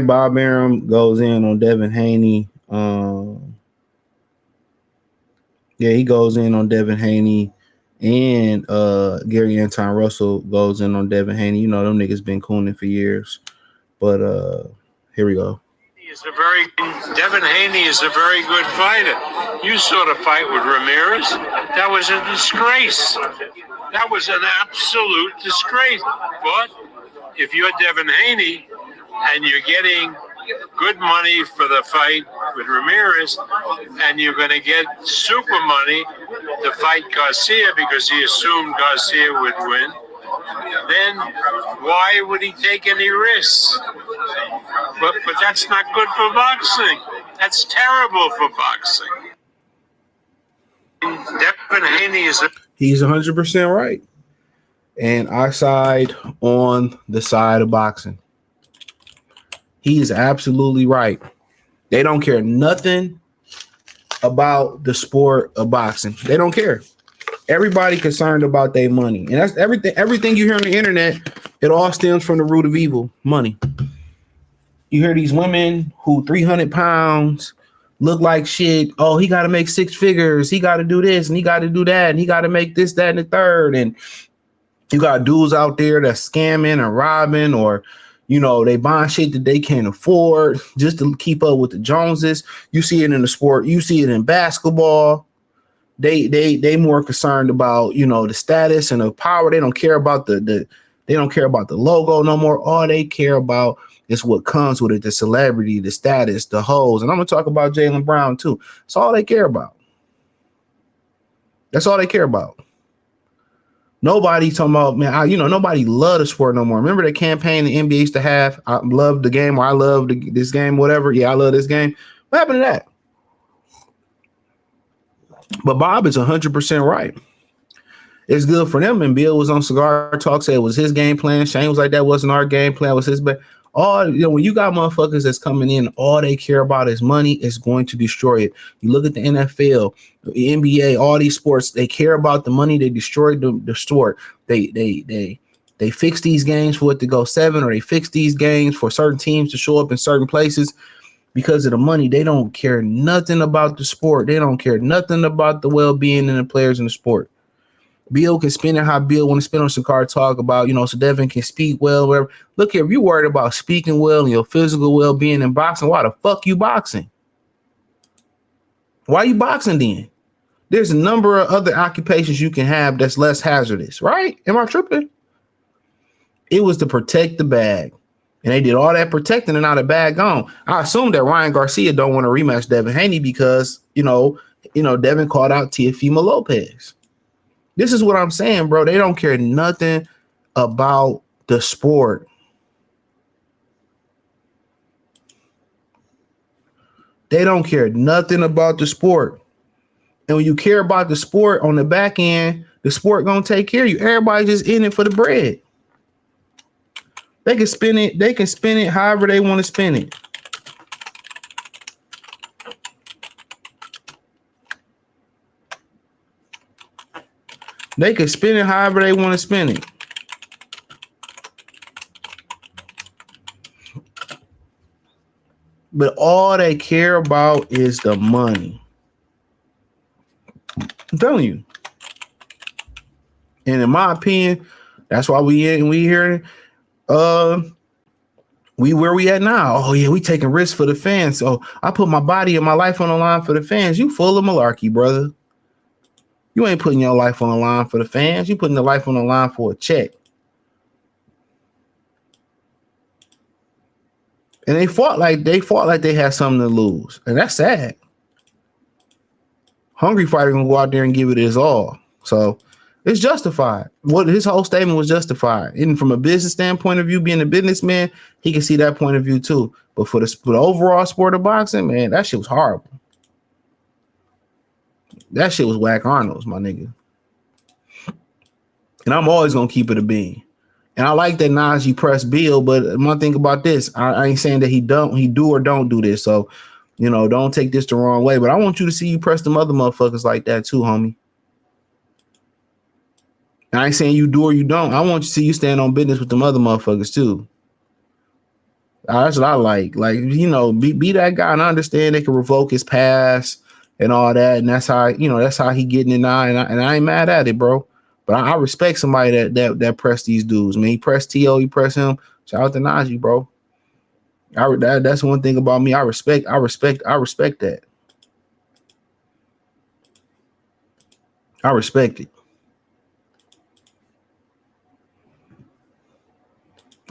right, Bob Arum goes in on Devin Haney. Yeah, he goes in on Devin Haney, and Gary Anton Russell goes in on Devin Haney. You know, them niggas been cooning for years. But here we go. Devin Haney is a very good fighter. You saw the fight with Ramirez. That was a disgrace. That was an absolute disgrace. But if you're Devin Haney and you're getting good money for the fight with Ramirez, and you're going to get super money to fight Garcia because he assumed Garcia would win, then why would he take any risks? But that's not good for boxing. That's terrible for boxing. Devin Haney is he's 100% right. And I side on the side of boxing. He is absolutely right. They don't care nothing about the sport of boxing. They don't care. Everybody concerned about their money. And that's everything. Everything you hear on the internet, it all stems from the root of evil, money. You hear these women who 300 pounds look like shit. Oh, he got to make 6 figures. He got to do this and he got to do that. And he got to make this, that, and the third. And you got dudes out there that's scamming or robbing, or, you know, they buying shit that they can't afford just to keep up with the Joneses. You see it in the sport. You see it in basketball. They more concerned about, you know, the status and the power. They don't care about they don't care about the logo no more. All they care about is what comes with it, the celebrity, the status, the hoes. And I'm going to talk about Jaylen Brown too. That's all they care about. That's all they care about. Nobody talking about, man, nobody love the sport no more. Remember the campaign the NBA used to have? I love the game, or I love this game, whatever. Yeah, I love this game. What happened to that? But Bob is 100% right. It's good for them. And Bill was on Cigar Talk, said it was his game plan. Shane was like, that wasn't our game plan, it was his. But when you got motherfuckers that's coming in, all they care about is money, is going to destroy it. You look at the NFL, the NBA, all these sports, they care about the money. They destroy the sport. They fix these games for it to go 7, or they fix these games for certain teams to show up in certain places because of the money. They don't care nothing about the sport. They don't care nothing about the well-being and the players in the sport. Bill can spin it how Bill want to spin on Cigar Talk about, so Devin can speak well, whatever. Look here, if you're worried about speaking well and your physical well-being in boxing, why the fuck you boxing? Why you boxing then? There's a number of other occupations you can have that's less hazardous, right? Am I tripping? It was to protect the bag. And they did all that protecting and now the bag gone. I assume that Ryan Garcia don't want to rematch Devin Haney because, Devin called out Teofimo Lopez. This is what I'm saying, bro. They don't care nothing about the sport. They don't care nothing about the sport. And when you care about the sport on the back end, the sport gonna take care of you. Everybody's just in it for the bread. They can spin it. They can spin it however they want to spin it. They can spin it however they want to spin it. But all they care about is the money. I'm telling you. And in my opinion, that's why we here. We where we at now. Oh yeah, we taking risks for the fans. So I put my body and my life on the line for the fans. You full of malarkey, brother. You ain't putting your life on the line for the fans. You putting the life on the line for a check. And they fought like they had something to lose. And that's sad. Hungry fighter gonna go out there and give it his all. So it's justified. What his whole statement was justified. And from a business standpoint of view, being a businessman, he can see that point of view too. But for the overall sport of boxing, man, that shit was horrible. That shit was whack Arnold's, my nigga. And I'm always gonna keep it a bean. And I like that Najee pressed Bill, but one thing about this, I ain't saying that he do or don't do this. So, don't take this the wrong way. But I want you to see you press them other motherfuckers like that too, homie. I ain't saying you do or you don't. I want you to see you stand on business with them other motherfuckers too. That's what I like. Like, be that guy, and I understand they can revoke his pass and all that, and that's how that's how he getting it now, and I ain't mad at it, bro. But I respect somebody that press these dudes. Man, he pressed T.O., he press him. Shout out to Najee, bro. That's one thing about me. I respect that. I respect it.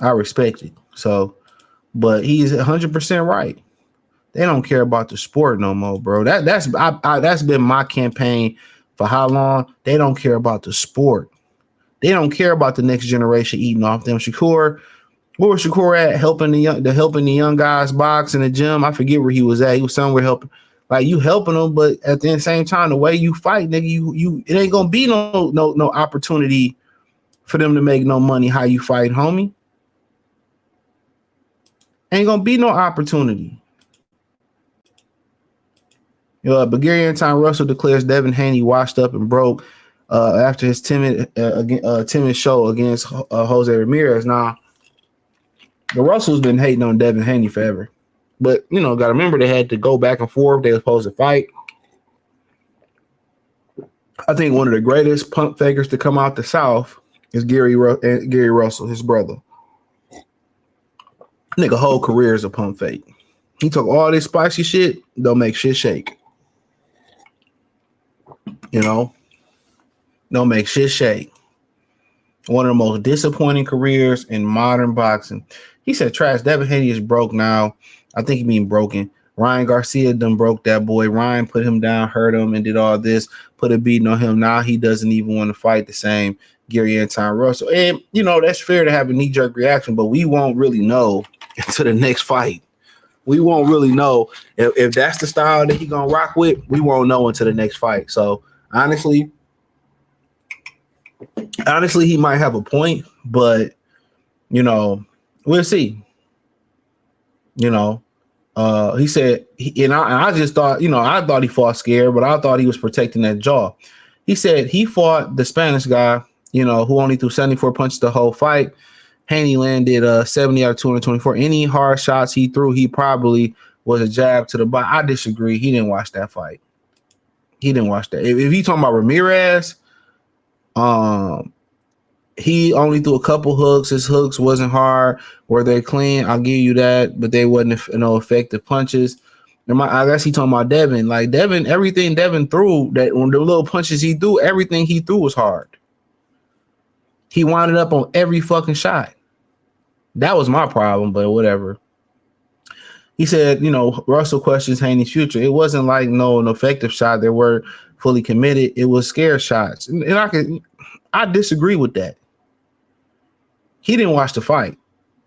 I respect it. So, but he's 100% right. They don't care about the sport no more, bro. That's been my campaign for how long? They don't care about the sport. They don't care about the next generation eating off them. Shakur, where was Shakur at? Helping the young guys box in the gym. I forget where he was at. He was somewhere helping. Like, you helping them, but at the same time, the way you fight, nigga, you it ain't gonna be no opportunity for them to make no money. How you fight, homie? Ain't gonna be no opportunity. Bulgarian Antuanne Russell declares Devin Haney washed up and broke after his timid show against Jose Ramirez. Now, the Russells been hating on Devin Haney forever, but got to remember they had to go back and forth. They were supposed to fight. I think one of the greatest pump fakers to come out the South is Gary Russell, his brother. Nigga, whole career is a pump fake. He took all this spicy shit, don't make shit shake. Don't make shit shake. One of the most disappointing careers in modern boxing. He said, trash, Devin Haney is broke now. I think he mean broken. Ryan Garcia done broke that boy. Ryan put him down, hurt him, and did all this, put a beating on him. Now he doesn't even want to fight the same Gary Antuanne Russell. And, that's fair to have a knee-jerk reaction, but we won't really know until the next fight. We won't really know if that's the style that he gonna rock with. We won't know until the next fight. So honestly, he might have a point, but we'll see. He said, I just thought, I thought he fought scared, but I thought he was protecting that jaw. He said he fought the Spanish guy, who only threw 74 punches the whole fight. Haney landed 70 out of 224. Any hard shots he threw, he probably was a jab to the body. I disagree. He didn't watch that fight. He didn't watch that. If you talking about Ramirez, he only threw a couple hooks. His hooks wasn't hard. Were they clean? I'll give you that, but they wasn't effective punches. I guess he talking about Devin. Like Devin, everything Devin threw, that when the little punches he threw, everything he threw was hard. He wound it up on every fucking shot. That was my problem, but whatever. He said, Russell questions Haney's future. It wasn't like an effective shot. They were fully committed. It was scare shots. And I disagree with that. He didn't watch the fight.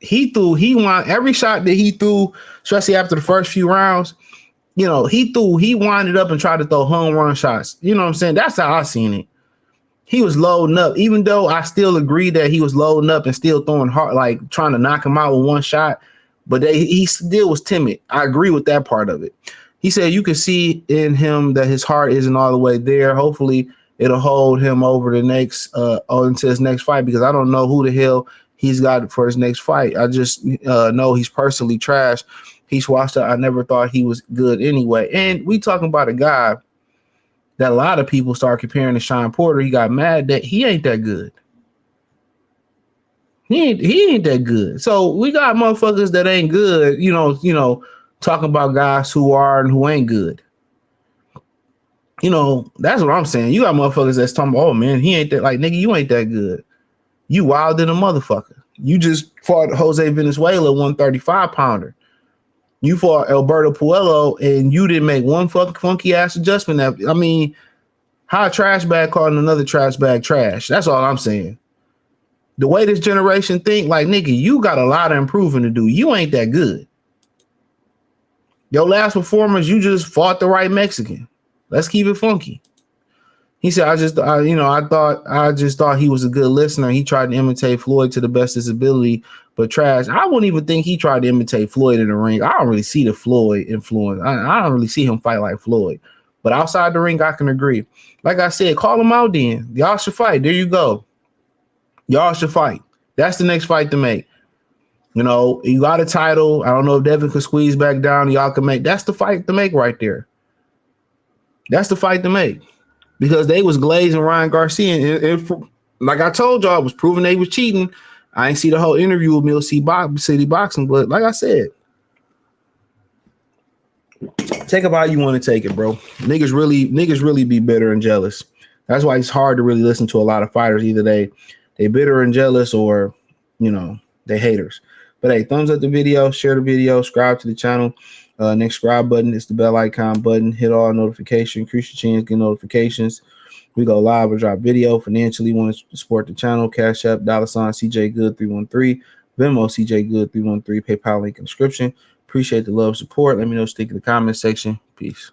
He won every shot that he threw, especially after the first few rounds. He wound it up and tried to throw home run shots. You know what I'm saying? That's how I seen it. He was loading up, even though I still agree that he was loading up and still throwing hard, like trying to knock him out with one shot. But he still was timid. I agree with that part of it. He said you can see in him that his heart isn't all the way there. Hopefully it'll hold him over the next into his next fight, because I don't know who the hell he's got for his next fight. I just know he's personally trash. He's washed up. I never thought he was good anyway. And we talking about a guy that a lot of people start comparing to Sean Porter. He got mad that he ain't that good. He ain't that good. So we got motherfuckers that ain't good, talking about guys who are and who ain't good. That's what I'm saying. You got motherfuckers that's talking about, oh man, he ain't that, like, nigga, you ain't that good. You wild than a motherfucker. You just fought Jose Venezuela 135 pounder. You fought Alberto Puello and you didn't make one fucking funky ass adjustment. How a trash bag calling another trash bag trash? That's all I'm saying. The way this generation think, like, nigga, you got a lot of improving to do. You ain't that good. Your last performance, you just fought the right Mexican. Let's keep it funky. He said, I just thought he was a good listener. He tried to imitate Floyd to the best of his ability, but trash. I wouldn't even think he tried to imitate Floyd in the ring. I don't really see the Floyd influence. I don't really see him fight like Floyd. But outside the ring, I can agree. Like I said, call him out then. Y'all should fight. There you go. Y'all should fight. That's the next fight to make. You know, you got a title. I don't know if Devin could squeeze back down. Y'all can make. That's the fight to make right there. That's the fight to make. Because they was glazing Ryan Garcia. And like I told y'all, it was proving they was cheating. I ain't see the whole interview with Mill City Boxing, but like I said, take it how you want to take it, bro. Niggas really be bitter and jealous. That's why it's hard to really listen to a lot of fighters. Either they bitter and jealous, or they haters. But hey, thumbs up the video, share the video, subscribe to the channel. Next subscribe button is the bell icon button. Hit all notifications, increase your chance, get notifications. We go live or drop video. Financially, want to support the channel? Cash App, $ CJ Good 313, Venmo CJ Good 313, PayPal link in the description. Appreciate the love, support. Let me know, stick in the comment section. Peace.